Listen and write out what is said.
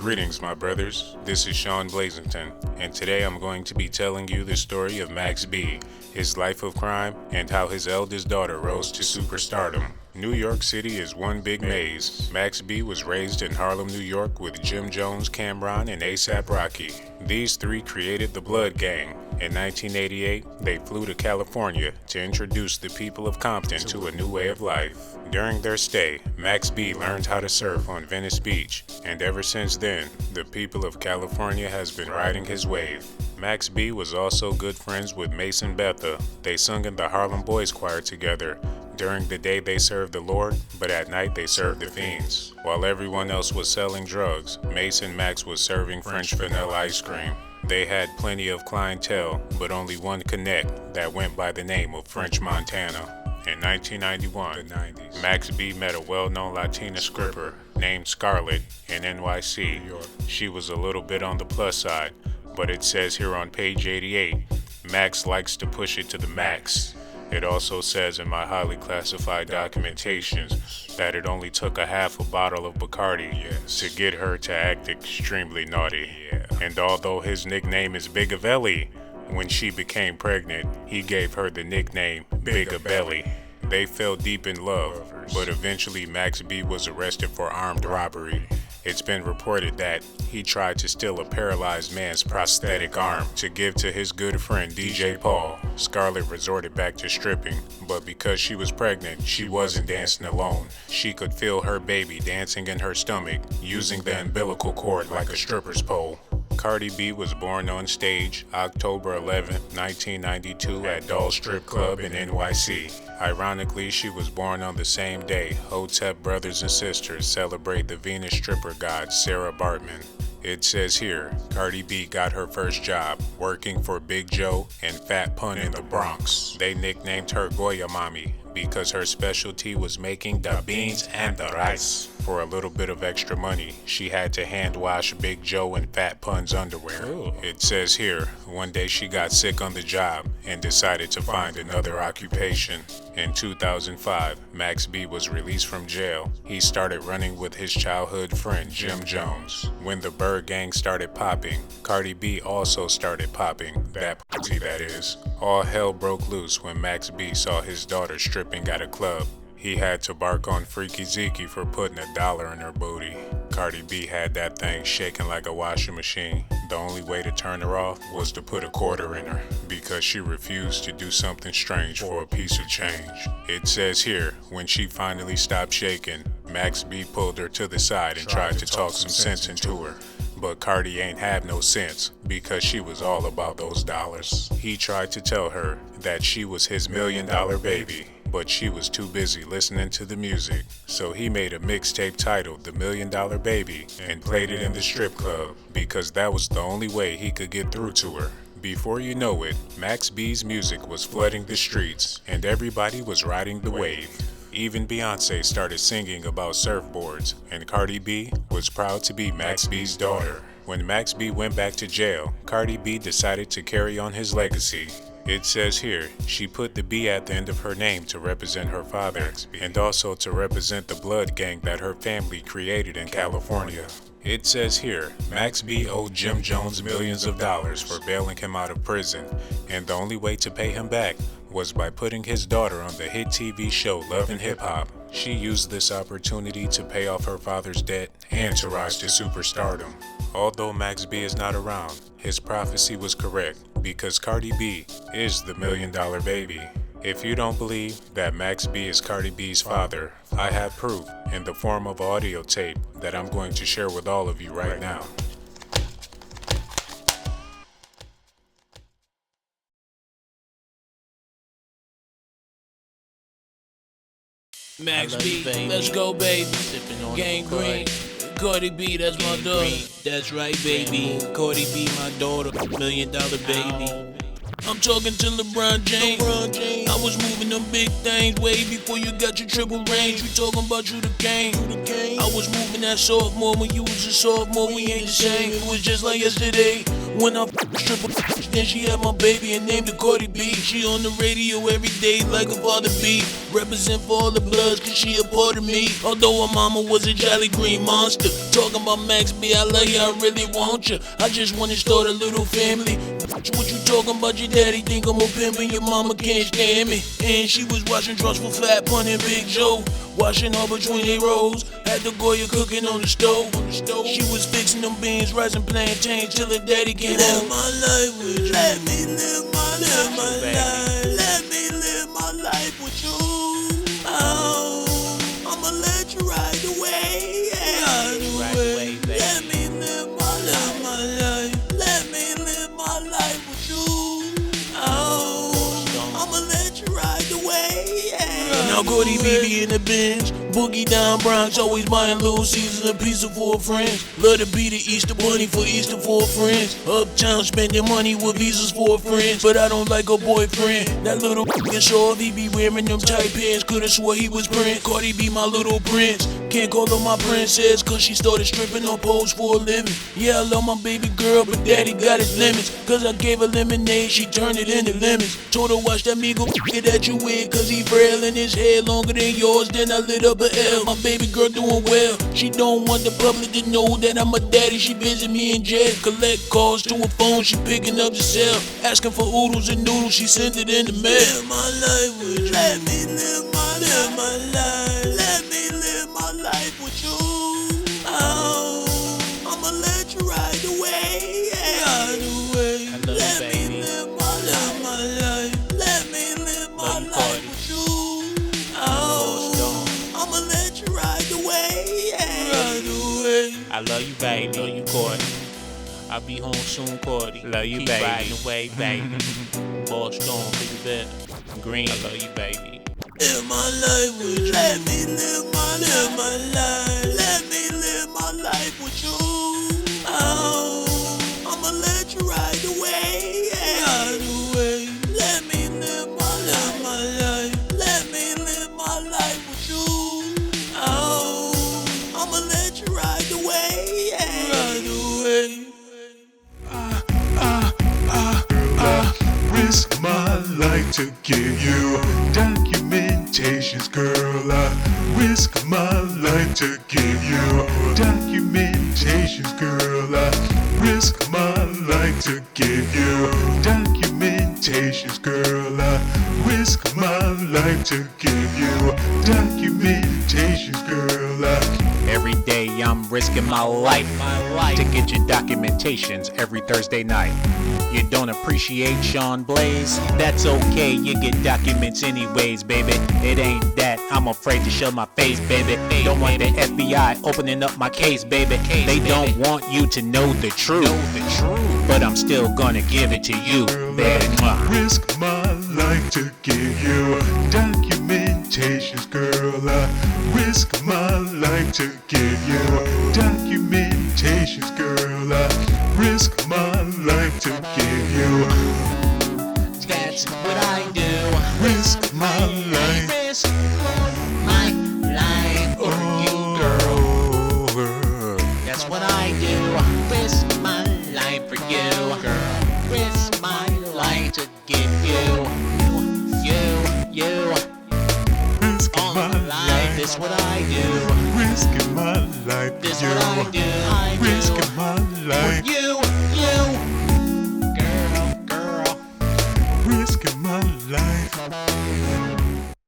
Greetings, my brothers. This is Sean Blazington, and today I'm going to be telling you the story of Max B, his life of crime, and how his eldest daughter rose to superstardom. New York City is one big maze. Max B was raised in Harlem, New York with Jim Jones, Cameron, and A$AP Rocky. These three created the Blood Gang. In 1988, they flew to California to introduce the people of Compton to a new way of life. During their stay, Max B learned how to surf on Venice Beach, and ever since then, the people of California has been riding his wave. Max B was also good friends with Mason Betha. They sung in the Harlem Boys Choir together. During the day they served the Lord, but at night they served the fiends. While everyone else was selling drugs, Mason Max was serving French vanilla ice cream. They had plenty of clientele, but only one connect that went by the name of French Montana. In 1991, Max B met a well-known Latina stripper named Scarlett in NYC. She was a little bit on the plus side, but it says here on page 88, Max likes to push it to the max. It also says in my highly classified documentations that it only took a half a bottle of Bacardi to get her to act extremely naughty. And although his nickname is Bigavelli, when she became pregnant, he gave her the nickname Bigabelly. They fell deep in love, but eventually Max B was arrested for armed robbery. It's been reported that he tried to steal a paralyzed man's prosthetic arm to give to his good friend DJ Paul. Scarlett resorted back to stripping, but because she was pregnant, she wasn't dancing alone. She could feel her baby dancing in her stomach, using the umbilical cord like a stripper's pole. Cardi B was born on stage October 11, 1992 at Doll Strip Club in NYC. Ironically, she was born on the same day Hotep brothers and sisters celebrate the Venus stripper god Sarah Bartman. It says here, Cardi B got her first job working for Big Joe and Fat Pun in the Bronx. They nicknamed her Goya Mommy because her specialty was making the beans and the rice. For a little bit of extra money, she had to hand wash Big Joe and Fat Pun's underwear. It says here, one day she got sick on the job and decided to find another occupation. In 2005, Max B was released from jail. He started running with his childhood friend Jim Jones. When the Bird Gang started popping, Cardi B also started popping, that pussy that is. All hell broke loose when Max B saw his daughter stripping at a club. He had to bark on Freaky Zeke for putting $1 in her booty. Cardi B had that thing shaking like a washing machine. The only way to turn her off was to put a quarter in her, because she refused to do something strange for a piece of change. It says here, when she finally stopped shaking, Max B pulled her to the side and tried to talk some sense into her. But Cardi ain't have no sense, because she was all about those dollars. He tried to tell her that she was his $1 million baby, but she was too busy listening to the music. So he made a mixtape titled The $1 Million Baby and played it in the strip club, because that was the only way he could get through to her. Before you know it, Max B's music was flooding the streets, and everybody was riding the wave. Even Beyonce started singing about surfboards, and Cardi B was proud to be Max B's daughter. When Max B went back to jail, Cardi B decided to carry on his legacy. It says here, she put the B at the end of her name to represent her father, and also to represent the blood gang that her family created in California. It says here, Max B owed Jim Jones millions of dollars for bailing him out of prison, and the only way to pay him back was by putting his daughter on the hit TV show Love and Hip Hop. She used this opportunity to pay off her father's debt and to rise to superstardom. Although Max B is not around, his prophecy was correct, because Cardi B is the $1 Million Baby. If you don't believe that Max B is Cardi B's father, I have proof in the form of audio tape that I'm going to share with all of you right now. Max B, let's go, baby. Gang green. Cardi B, that's my daughter. That's right, baby. Cardi B, my daughter. $1 Million Baby. I'm talking to LeBron James. I was moving them big things way before you got your triple range. We talking about you the game. I was moving that sophomore when you was a sophomore. We ain't the same. It was just like yesterday. When I stripper, then she had my baby and named her Cardi B. She on the radio every day like a father B. Represent for all the bloods cause she a part of me. Although her mama was a jolly green monster. Talking about Max B, I love you, I really want you. I just wanna start a little family. What you talking about? Your daddy think I'm a pimp and your mama can't stand me. And she was washing trucks for Flat Pun and Big Joe. Washing all between they rows. Had the Goya cooking on the stove. She was fixing them beans, rising plantains till her daddy came home. My life with you. Let me live my life. Let me live my life with you. Oh, I'ma let you ride the way. Ride away. Let me live my life. Let me live my life with you. Oh, I'ma let you ride the way. Now Cardi B in the Benz, boogie down Bronx, always buying Little Caesars and pizza for her friends. Love to be the Easter bunny for Easter for her friends. Uptown spending money with visas for her friends, but I don't like her boyfriend. That little f***ing short, he be wearing them tight pants. Coulda swore he was Prince. Cardi be my little prince. Can't call her my princess cause she started stripping on poles for a living. Yeah, I love my baby girl, but daddy got his limits. Cause I gave her lemonade, she turned it into lemons. Told her watch that Migo that you with, cause he frail in his hair longer than yours. Then I lit up a L. My baby girl doing well. She don't want the public to know that I'm a daddy. She visit me in jail. Collect calls to her phone, she picking up the cell. Asking for oodles and noodles, she sent it in the mail. Live my life with you. Let me live my life. Let me live my life with you. Oh, I'ma let you ride away. Ride away. Let me live my life. Let me live my life with you. Oh, I'ma let you ride away. Ride away. I love you, baby. Love you, Cardi. I'll be home soon, Cardi. Love you, Keep baby. riding away, baby. Ball Storm, baby, bet. Green. I love you, baby. Live my life with you. Let me live my life. Let me live my life with you. Oh, I'ma let you ride away. Ride away. Let me live my life. Let me live my life with you. Oh, I'ma let you ride away. Ride away. Risk my life to give you documentations, girl. I risk my life to give you documentations, girl. I risk my life to give you documentations, girl. I risk my life to give you documentations, girl. Every day I'm risking my life to get your documentations every Thursday night. You don't appreciate Sean Blaze? That's okay, you get documents anyways, baby. It ain't that I'm afraid to show my face, baby. Don't want the FBI opening up my case, baby. They don't want you to know the truth, but I'm still gonna give it to you, baby. Risk my life to give you documentations, girl. I risk my life to give you documentations, girl. I risk my life to give you. That's what I do. Risk my life. Risk my life for you, girl. That's what I do. Risk my life for you, girl. Risk my life to give you. Risking my life. That's what I do. Risking my life. That's what I do. Risking my life. You.